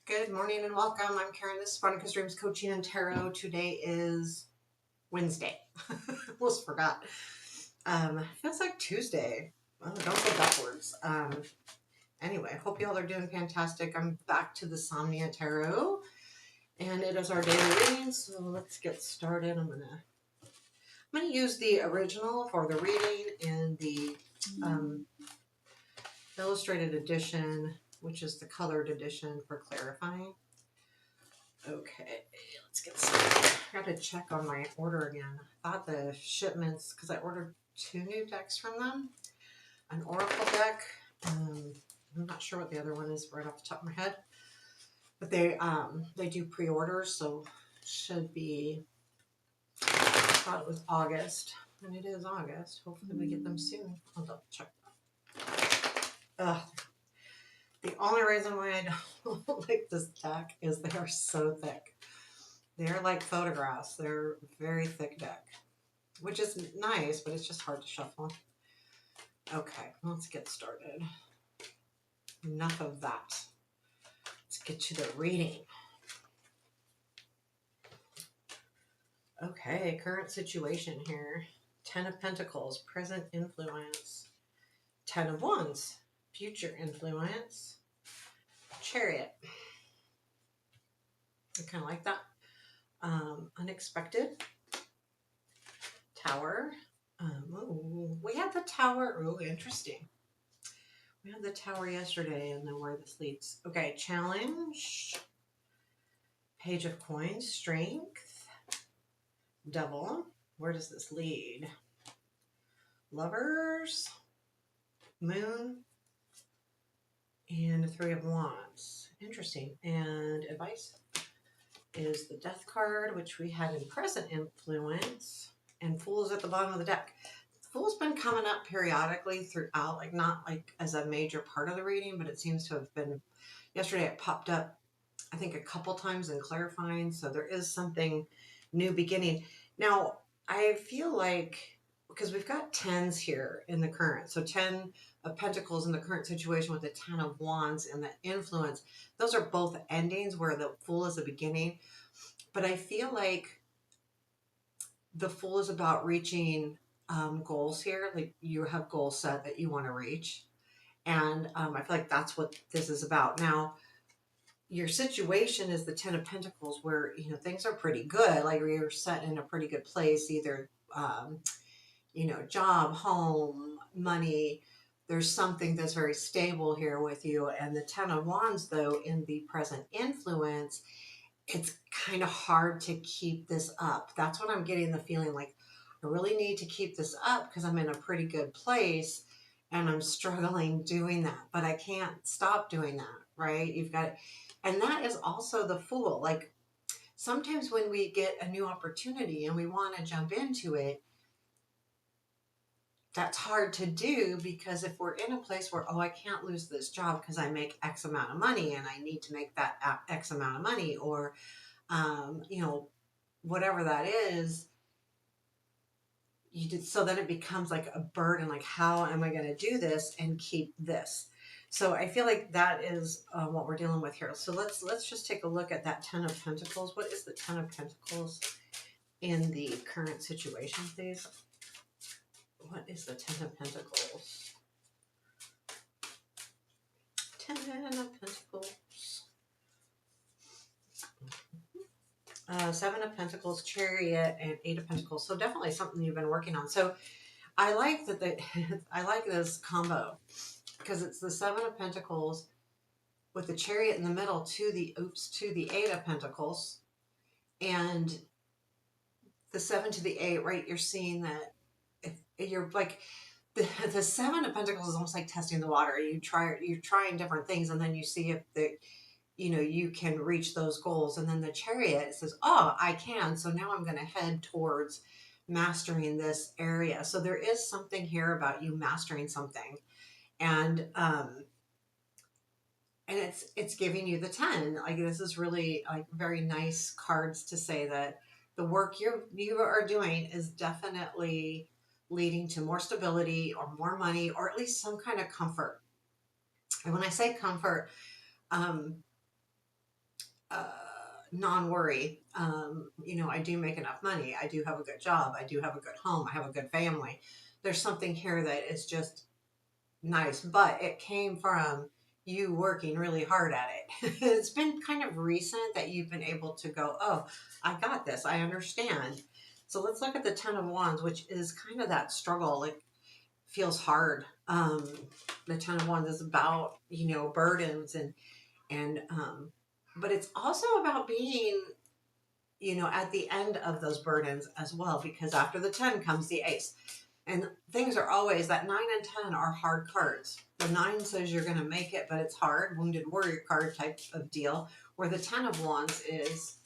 Good morning and welcome. I'm Karen. This is Veronica's Dreams Coaching and Tarot. Today is Wednesday. Almost forgot. Feels like Tuesday. Oh, don't go backwards. Anyway, hope y'all are doing fantastic. I'm back to the Somnia Tarot, and it is our daily reading. So let's get started. I'm gonna use the original for the reading and the illustrated edition, which is the colored edition, for clarifying. Okay, let's get started. I got to check on my order again. I thought the shipments, because I ordered 2 new decks from them, an Oracle deck. I'm not sure what the other one is right off the top of my head, but they do pre-orders, so should be. I thought it was August, and it is August. Hopefully we get them soon. I'll double check that. The only reason why I don't like this deck is they are so thick. They're like photographs. They're very thick deck, which is nice, but it's just hard to shuffle. Okay, let's get started. Enough of that. Let's get to the reading. Okay, current situation here. 10 of Pentacles, present influence. 10 of Wands, future influence. Chariot. I kind of like that. Unexpected. Tower. We had the Tower. Oh, interesting. We had the Tower yesterday, and then where this leads. Okay, challenge. Page of Coins, strength. Devil. Where does this lead? Lovers. Moon. And the Three of Wands. Interesting. And advice is the Death card, which we had in present influence. And Fool is at the bottom of the deck. Fool's been coming up periodically throughout, like not like as a major part of the reading, but it seems to have been, yesterday it popped up, I think a couple times in clarifying, so there is something new beginning. Now, I feel like, because we've got 10s here in the current, so 10 of Pentacles in the current situation with the 10 of Wands and the influence, those are both endings where the Fool is a beginning, but I feel like the Fool is about reaching goals here. Like you have goals set that you want to reach. And I feel like that's what this is about. Now, your situation is the 10 of Pentacles where, things are pretty good. Like you're set in a pretty good place, either, job, home, money. There's something that's very stable here with you. And the 10 of Wands, though, in the present influence, it's kind of hard to keep this up. That's what I'm getting the feeling like I really need to keep this up because I'm in a pretty good place and I'm struggling doing that, but I can't stop doing that, right? You've got, and that is also the Fool. Like sometimes when we get a new opportunity and we want to jump into it, that's hard to do because if we're in a place where, oh, I can't lose this job because I make X amount of money and I need to make that X amount of money, or whatever that is, so then it becomes like a burden, like how am I going to do this and keep this? So I feel like that is what we're dealing with here. So let's just take a look at that 10 of Pentacles. What is the 10 of Pentacles in the current situation, please? What is the 10 of Pentacles? 10 of Pentacles. 7 of Pentacles, Chariot, and 8 of Pentacles. So definitely something you've been working on. So I like that I like this combo because it's the 7 of Pentacles with the Chariot in the middle to the 8 of Pentacles, and the 7 to the 8, right? You're seeing that if you're like the 7 of Pentacles is almost like testing the water. You're trying different things, and then you see if you can reach those goals. And then the Chariot says, oh, I can. So now I'm going to head towards mastering this area. So there is something here about you mastering something. And it's giving you the 10. Like this is really like very nice cards to say that the work you are doing is definitely leading to more stability or more money or at least some kind of comfort. And when I say comfort, non-worry. You know, I do make enough money. I do have a good job. I do have a good home. I have a good family. There's something here that is just nice, but it came from you working really hard at it. It's been kind of recent that you've been able to go, oh, I got this. I understand. So let's look at the Ten of Wands, which is kind of that struggle. Like, feels hard. The Ten of Wands is about, you know, burdens and but it's also about being, you know, at the end of those burdens as well, because after the 10 comes the ace. And things are always, that 9 and 10 are hard cards. The 9 says you're going to make it, but it's hard, wounded warrior card type of deal, where the 10 of Wands is,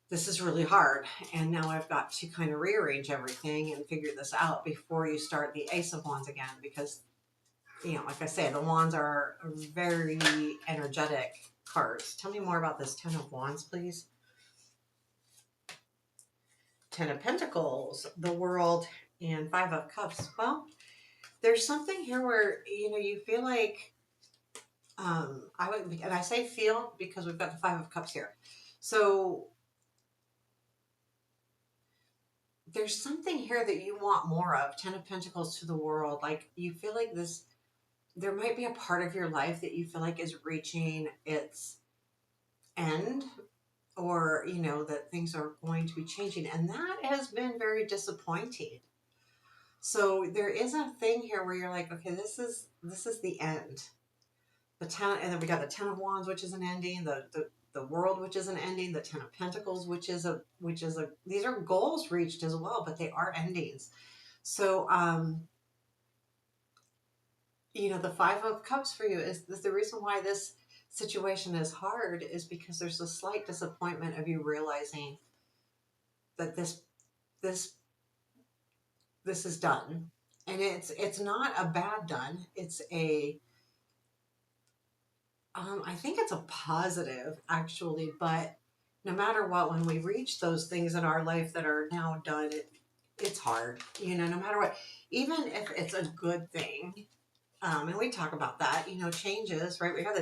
this is really hard, and now I've got to kind of rearrange everything and figure this out before you start the Ace of Wands again, because, you know, like I say, the Wands are very energetic cards. Tell me more about this Ten of Wands, please. Ten of Pentacles, the World, and Five of Cups. Well, there's something here where, you know, you feel like, I would, and I say feel because we've got the Five of Cups here. So there's something here that you want more of. Ten of Pentacles to the World. Like, you feel like this, there might be a part of your life that you feel like is reaching its end, or, you know, that things are going to be changing. And that has been very disappointing. So there is a thing here where you're like, okay, this is the end. The 10, and then we got the Ten of Wands, which is an ending, the World, which is an ending, the Ten of Pentacles, which is a, these are goals reached as well, but they are endings. So, you know, the Five of Cups for you is the reason why this situation is hard is because there's a slight disappointment of you realizing that this this is done, and it's not a bad done. It's a, I think it's a positive actually, but no matter what, when we reach those things in our life that are now done, it's hard, you know, no matter what, even if it's a good thing. And we talk about that, you know, changes, right? We have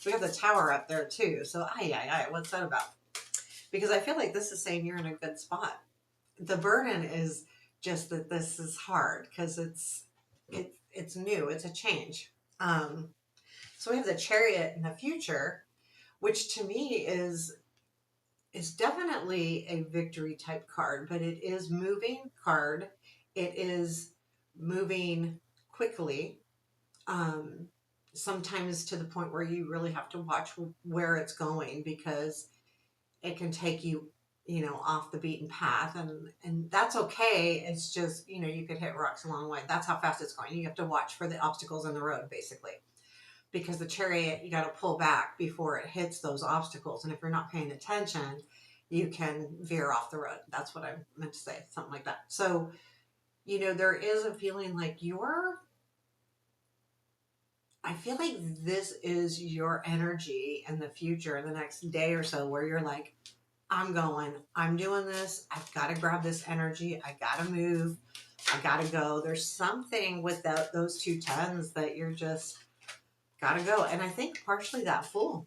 we have the Tower up there too. So, what's that about? Because I feel like this is saying you're in a good spot. The burden is just that this is hard because it's new, it's a change. So we have the Chariot in the future, which to me is definitely a victory type card, but it is moving card. It is moving quickly. Um, Sometimes to the point where you really have to watch where it's going, because it can take you, you know, off the beaten path, and that's okay. It's just, you know, you could hit rocks along the way. That's how fast it's going. You have to watch for the obstacles in the road, basically, because the Chariot, you got to pull back before it hits those obstacles, and if you're not paying attention, you can veer off the road. That's what I meant to say, something like that. So, you know, there is a feeling like I feel like this is your energy in the future, in the next day or so, where you're like, I'm doing this. I've got to grab this energy. I got to move. I got to go. There's something with those two tens that you're just got to go. And I think partially that full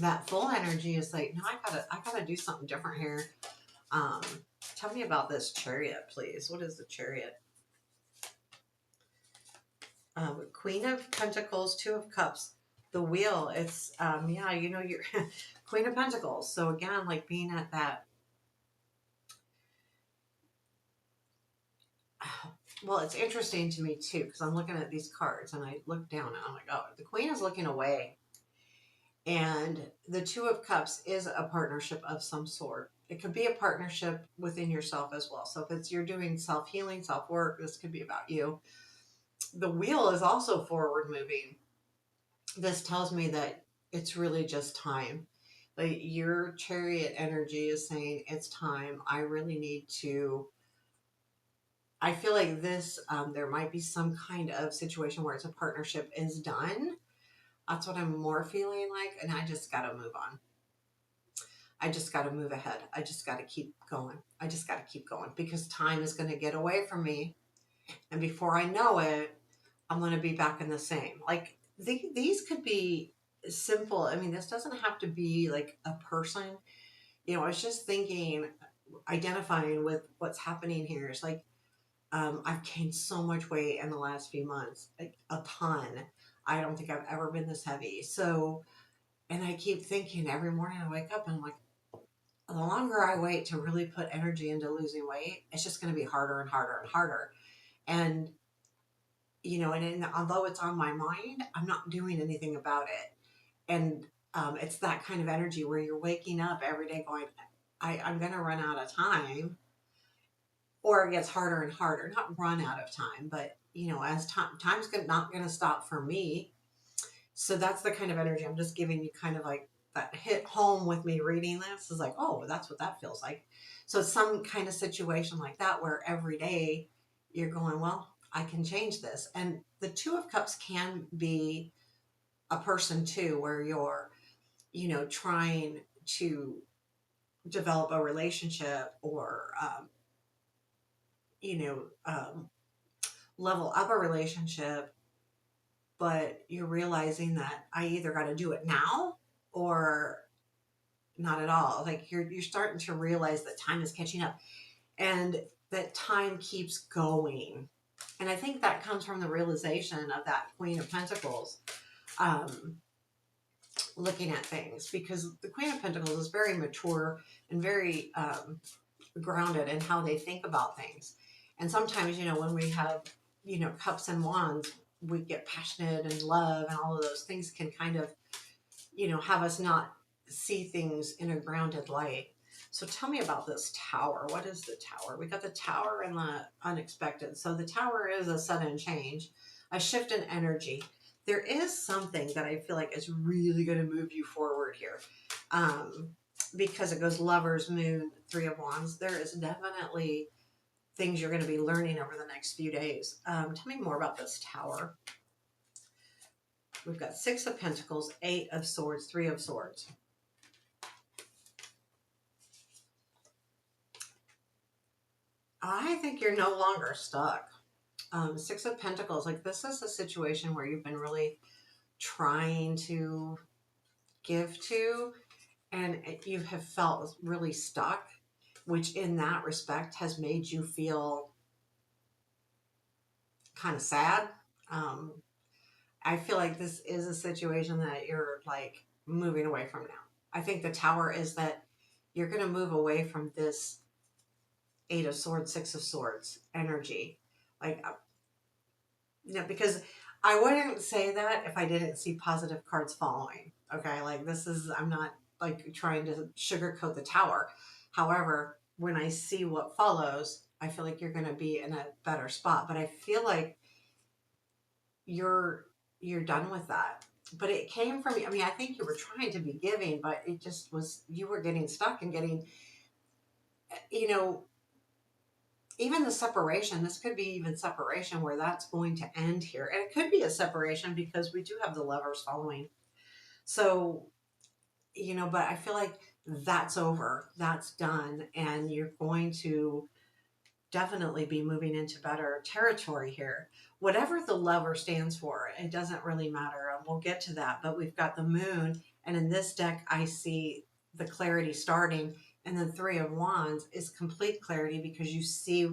energy is like, no, I gotta do something different here. Um, Tell me about this Chariot, please. What is the Chariot? Queen of Pentacles, Two of Cups, the Wheel. It's, yeah, you know, you're Queen of Pentacles. So again, like being at that, well, it's interesting to me too, because I'm looking at these cards and I look down and I'm like, oh, the Queen is looking away. And the Two of Cups is a partnership of some sort. It could be a partnership within yourself as well. So if it's you're doing self-healing, self-work, this could be about you. The Wheel is also forward moving. This tells me that it's really just time. Like, your Chariot energy is saying it's time. I really need to. I feel like this, there might be some kind of situation where it's a partnership is done. That's what I'm more feeling like. And I just got to move on. I just got to move ahead. I just got to keep going. I just got to keep going, because time is going to get away from me. And before I know it, I'm going to be back in the same. Like, these could be simple. I mean, this doesn't have to be like a person. You know, I was just thinking, identifying with what's happening here. It's like, I've gained so much weight in the last few months, like a ton. I don't think I've ever been this heavy. So, and I keep thinking every morning I wake up and I'm like, the longer I wait to really put energy into losing weight, it's just going to be harder and harder and harder. And, you know, and although it's on my mind, I'm not doing anything about it. And it's that kind of energy where you're waking up every day going, I'm going to run out of time, or it gets harder and harder. Not run out of time, but, you know, as time's not going to stop for me. So that's the kind of energy I'm just giving you, kind of like that hit home with me reading this is like, oh, that's what that feels like. So it's some kind of situation like that where every day you're going, well, I can change this. And the Two of Cups can be a person too, where you're, you know, trying to develop a relationship, or, you know, level up a relationship, but you're realizing that I either got to do it now or not at all. Like you're starting to realize that time is catching up, and that time keeps going. And I think that comes from the realization of that Queen of Pentacles, um, looking at things, because the Queen of Pentacles is very mature and very grounded in how they think about things. And sometimes, you know, when we have, you know, cups and wands, we get passionate and love, and all of those things can kind of, you know, have us not see things in a grounded light. So tell me about this Tower. What is the Tower? We got the Tower and the unexpected. So the Tower is a sudden change, a shift in energy. There is something that I feel like is really going to move you forward here. Because it goes Lovers, Moon, Three of Wands. There is definitely things you're going to be learning over the next few days. Tell me more about this Tower. We've got Six of Pentacles, Eight of Swords, Three of Swords. I think you're no longer stuck. Six of Pentacles, like this is a situation where you've been really trying to give to, and you have felt really stuck, which in that respect has made you feel kind of sad. Um, I feel like this is a situation that you're like moving away from now. I think the Tower is that you're going to move away from this Eight of Swords, Six of Swords energy. Like, you know, because I wouldn't say that if I didn't see positive cards following. Okay, like this is, I'm not like trying to sugarcoat the Tower. However, when I see what follows, I feel like you're going to be in a better spot. But I feel like you're done with that. But it came from, I mean, I think you were trying to be giving, but it just was, you were getting stuck and getting, you know, even the separation, this could be even separation where that's going to end here. And it could be a separation because we do have the Lovers following. So, you know, but I feel like that's over, that's done, and you're going to definitely be moving into better territory here. Whatever the Lover stands for, it doesn't really matter. And we'll get to that. But we've got the Moon, and in this deck, I see the clarity starting. And then Three of Wands is complete clarity because you see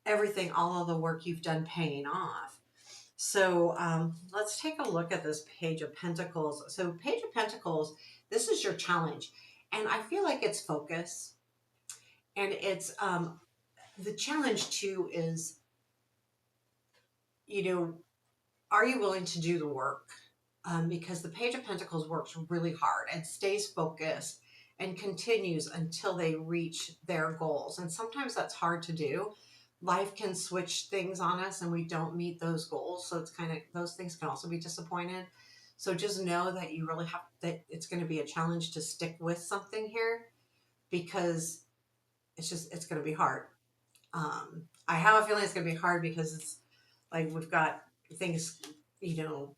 everything, all of the work you've done paying off. So let's take a look at this Page of Pentacles. So Page of Pentacles, this is your challenge. And I feel like it's focus. And it's the challenge too is, you know, are you willing to do the work? Because the Page of Pentacles works really hard and stays focused and continues until they reach their goals. And sometimes that's hard to do. Life can switch things on us and we don't meet those goals. So it's kind of, those things can also be disappointed. So just know that you really have, that it's going to be a challenge to stick with something here, because it's going to be hard. I have a feeling it's going to be hard because it's like we've got things, you know,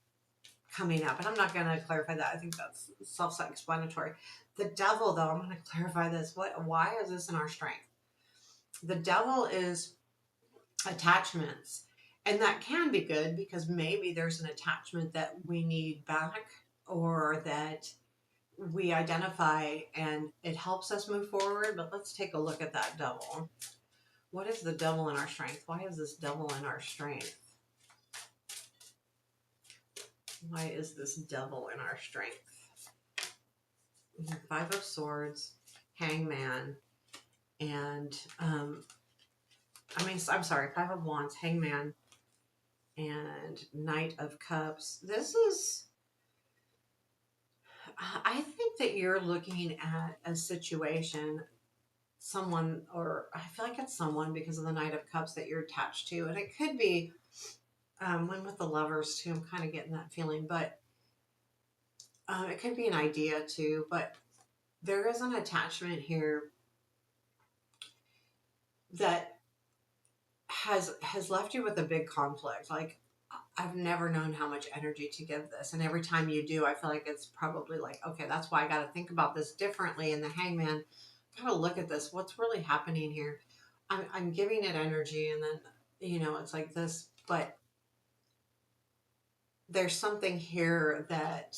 coming up. And I'm not going to clarify that. I think that's self-explanatory. The Devil, though, I'm going to clarify this. Why is this in our strength? The Devil is attachments. And that can be good because maybe there's an attachment that we need back. or that we identify and it helps us move forward. But let's take a look at that devil. What is the devil in our strength? Why is this devil in our strength? Why is this devil in our strength? Five of Swords, Hangman, and I'm sorry, Five of Wands, Hangman, and Knight of Cups. This is, I think that you're looking at a situation, someone, or I feel like it's someone because of the Knight of Cups that you're attached to. And it could be one with the Lovers too. I'm kind of getting that feeling, but it could be an idea too. But there is an attachment here that has left you with a big conflict. Like, I've never known how much energy to give this. And every time you do, I feel like it's probably like, okay, that's why I got to think about this differently. And the Hangman, got to look at this. What's really happening here? I'm giving it energy, and then, it's like this, but there's something here that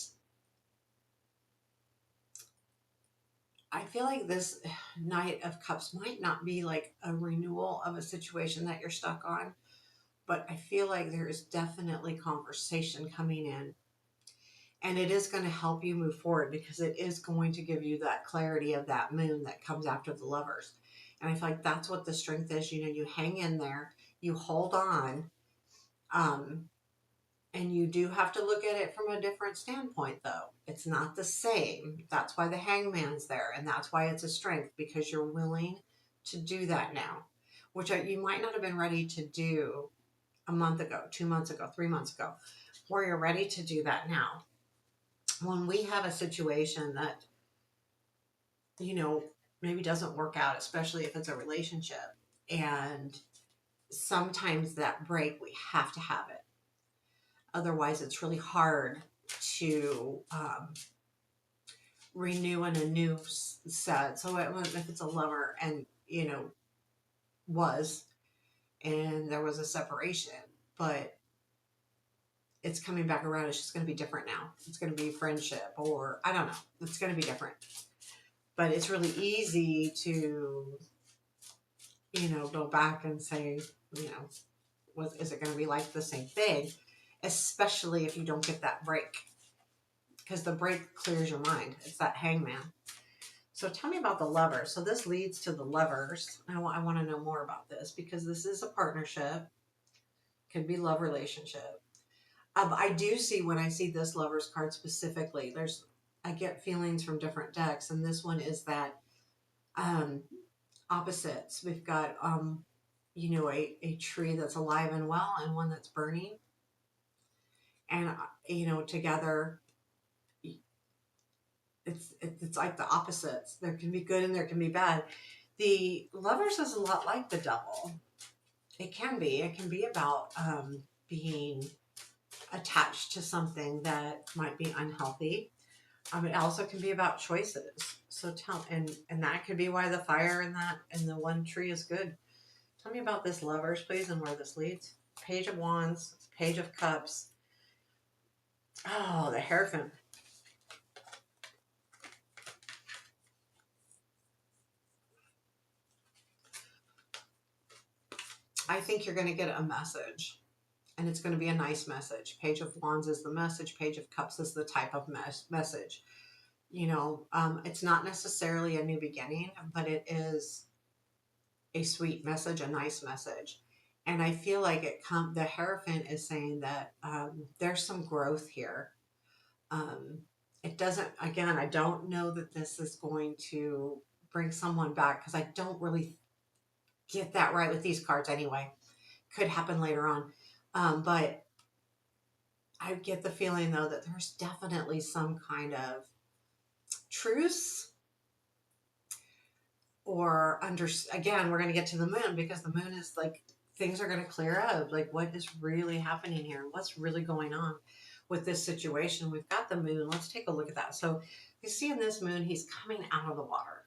I feel like this Knight of Cups might not be like a renewal of a situation that you're stuck on, but I feel like there is definitely conversation coming in, and it is going to help you move forward because it is going to give you that clarity of that moon that comes after the Lovers. And I feel like that's what the strength is. You hang in there, you hold on, um, and you do have to look at it from a different standpoint, though. It's not the same. That's why the Hangman's there, and that's why it's a strength, because you're willing to do that now, which you might not have been ready to do a month ago, 2 months ago, 3 months ago, where you're ready to do that now. When we have a situation that, maybe doesn't work out, especially if it's a relationship, and sometimes that break, we have to have it. Otherwise, it's really hard to renew in a new set. So if it's a lover and, was, and there was a separation, but it's coming back around, it's just going to be different now. It's going to be friendship, or I don't know. It's going to be different. But it's really easy to, go back and say, is it going to be like the same thing? Especially if you don't get that break. Because the break clears your mind. It's that Hangman. So tell me about the Lovers. So this leads to the Lovers. I want to know more about this because this is a partnership. Could be love relationship. I do see, when I see this Lovers card specifically, I get feelings from different decks, and this one is that opposites. We've got a tree that's alive and well, and one that's burning, and together it's like the opposites. There can be good and there can be bad. The Lovers is a lot like the Devil. It can be about being attached to something that might be unhealthy. It also can be about choices. So and that could be why the fire in the one tree is good. Tell me about this Lovers, please, and where this leads. Page of Wands, Page of Cups. Oh, the Hierophant. I think you're going to get a message, and it's going to be a nice message. Page of Wands is the message. Page of Cups is the type of message. It's not necessarily a new beginning, but it is a sweet message, a nice message. And I feel like the Hierophant is saying that there's some growth here. It doesn't, again, I don't know that this is going to bring someone back, because I don't really get that right with these cards anyway. Could happen later on. But I get the feeling, though, that there's definitely some kind of truce, or again, we're going to get to the moon, because the moon is like, things are going to clear up. Like, what is really happening here? What's really going on with this situation? We've got the moon. Let's take a look at that. So you see in this moon, he's coming out of the water.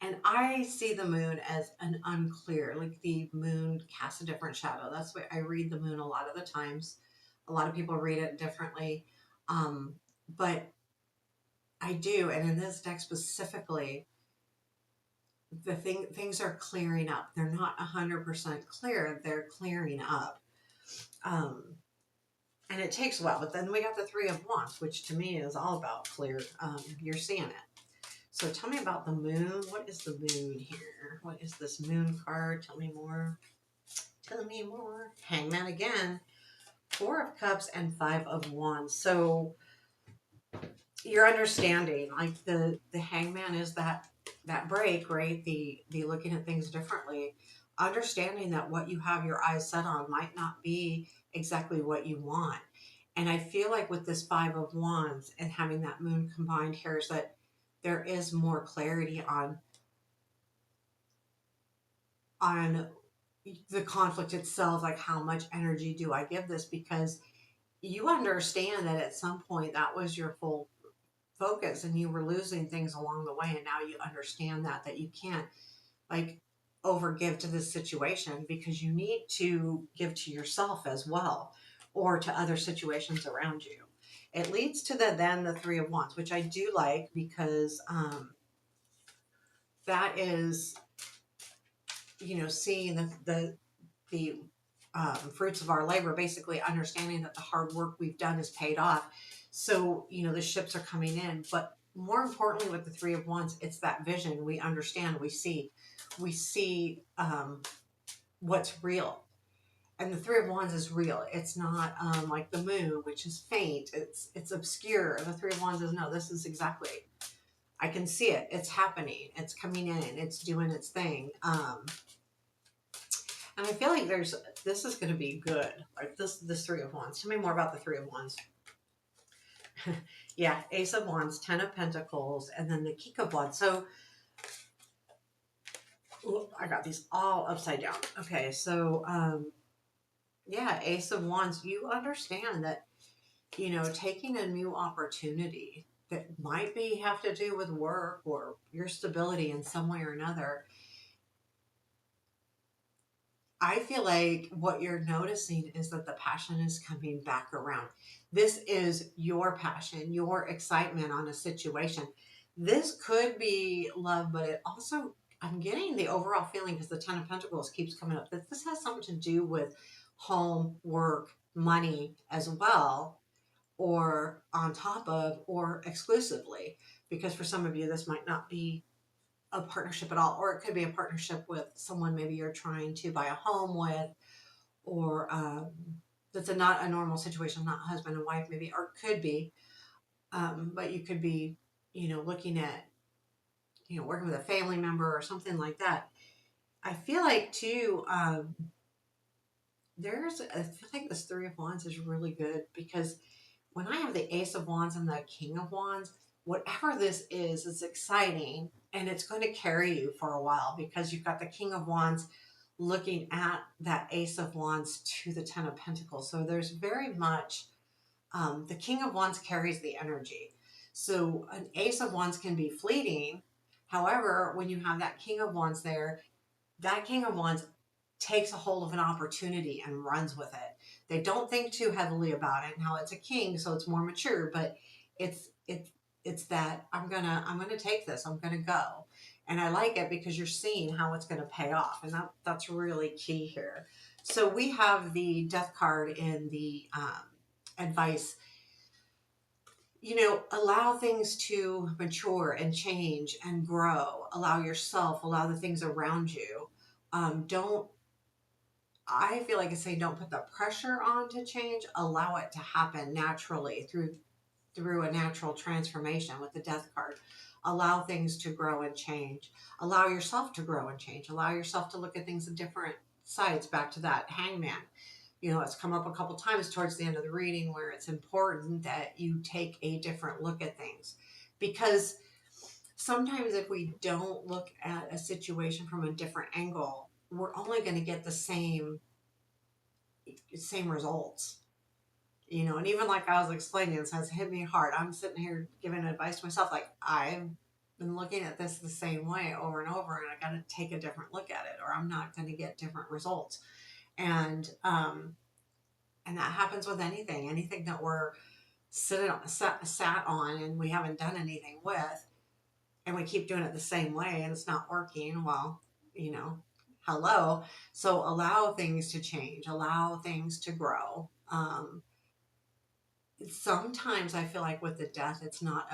And I see the moon as an unclear, like the moon casts a different shadow. That's why I read the moon a lot of the times. A lot of people read it differently. but I do, and in this deck specifically, things are clearing up. They're not 100% clear. They're clearing up. Um, and it takes a while, but then we got the Three of Wands, which to me is all about clear. You're seeing it. So tell me about the moon. What is the moon here? What is this moon card? Tell me more. Tell me more. Hangman again. Four of Cups and Five of Wands. So you're understanding, like the Hangman is that break, right? The looking at things differently, understanding that what you have your eyes set on might not be exactly what you want. And I feel like with this Five of Wands and having that moon combined here is that there is more clarity on the conflict itself, like how much energy do I give this, because you understand that at some point that was your full focus and you were losing things along the way, and now you understand that you can't like overgive to this situation because you need to give to yourself as well, or to other situations around you. It leads to the Three of Wands, which I do like because that is, seeing the fruits of our labor, basically understanding that the hard work we've done is paid off. So, the ships are coming in. But more importantly, with the Three of Wands, it's that vision. We understand, we see what's real. And the Three of Wands is real. It's not like the moon, which is faint. It's obscure. The Three of Wands is, no, this is exactly, I can see it. It's happening. It's coming in. It's doing its thing. And I feel like this is going to be good. Like this Three of Wands. Tell me more about the Three of Wands. Yeah, Ace of Wands, Ten of Pentacles, and then the King of Wands. So, I got these all upside down. Okay, so, yeah, Ace of Wands, you understand that, taking a new opportunity that might have to do with work or your stability in some way or another. I feel like what you're noticing is that the passion is coming back around. This is your passion, your excitement on a situation. This could be love, but it also, I'm getting the overall feeling, because the Ten of Pentacles keeps coming up, that this has something to do with home, work, money as well, or on top of, or exclusively. Because for some of you, this might not be a partnership at all, or it could be a partnership with someone maybe you're trying to buy a home with, or that's not a normal situation, not husband and wife maybe, or could be, but you could be, looking at, working with a family member or something like that. I feel like too, I feel like this Three of Wands is really good, because when I have the Ace of Wands and the King of Wands, whatever this is exciting, and it's going to carry you for a while, because you've got the King of Wands looking at that Ace of Wands to the Ten of Pentacles. So there's very much, the King of Wands carries the energy. So an Ace of Wands can be fleeting. However, when you have that King of Wands there, that King of Wands takes a hold of an opportunity and runs with it. They don't think too heavily about it. Now it's a king, so it's more mature, but it's that I'm gonna take this. I'm gonna go, and I like it because you're seeing how it's gonna pay off, and that's really key here. So we have the Death card in the advice. Allow things to mature and change and grow. Allow yourself, allow the things around you. Don't I feel like I say, don't put the pressure on to change. Allow it to happen naturally through a natural transformation with the Death card. Allow things to grow and change. Allow yourself to grow and change. Allow yourself to look at things in different sides. Back to that Hangman. It's come up a couple times towards the end of the reading, where it's important that you take a different look at things, because sometimes if we don't look at a situation from a different angle, we're only going to get the same results. And even like I was explaining, this has hit me hard. I'm sitting here giving advice to myself, like, I've been looking at this the same way over and over, and I got to take a different look at it, or I'm not going to get different results. And that happens with anything that we're sat on and we haven't done anything with, and we keep doing it the same way and it's not working, well, you know, hello. So allow things to change, allow things to grow. Sometimes I feel like with the death, it's not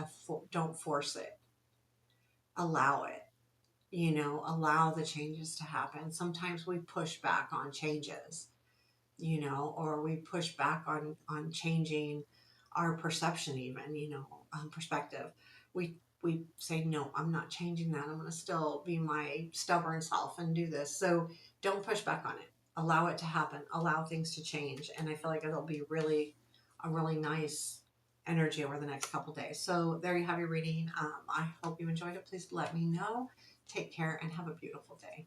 don't force it, allow it. You know, allow the changes to happen. Sometimes we push back on changes, you know, or we push back on changing our perception, even, you know, perspective. We say, no, I'm not changing that. I'm going to still be my stubborn self and do this. So don't push back on it. Allow it to happen. Allow things to change. And I feel like it'll be a really nice energy over the next couple days. So there you have your reading. I hope you enjoyed it. Please let me know. Take care and have a beautiful day.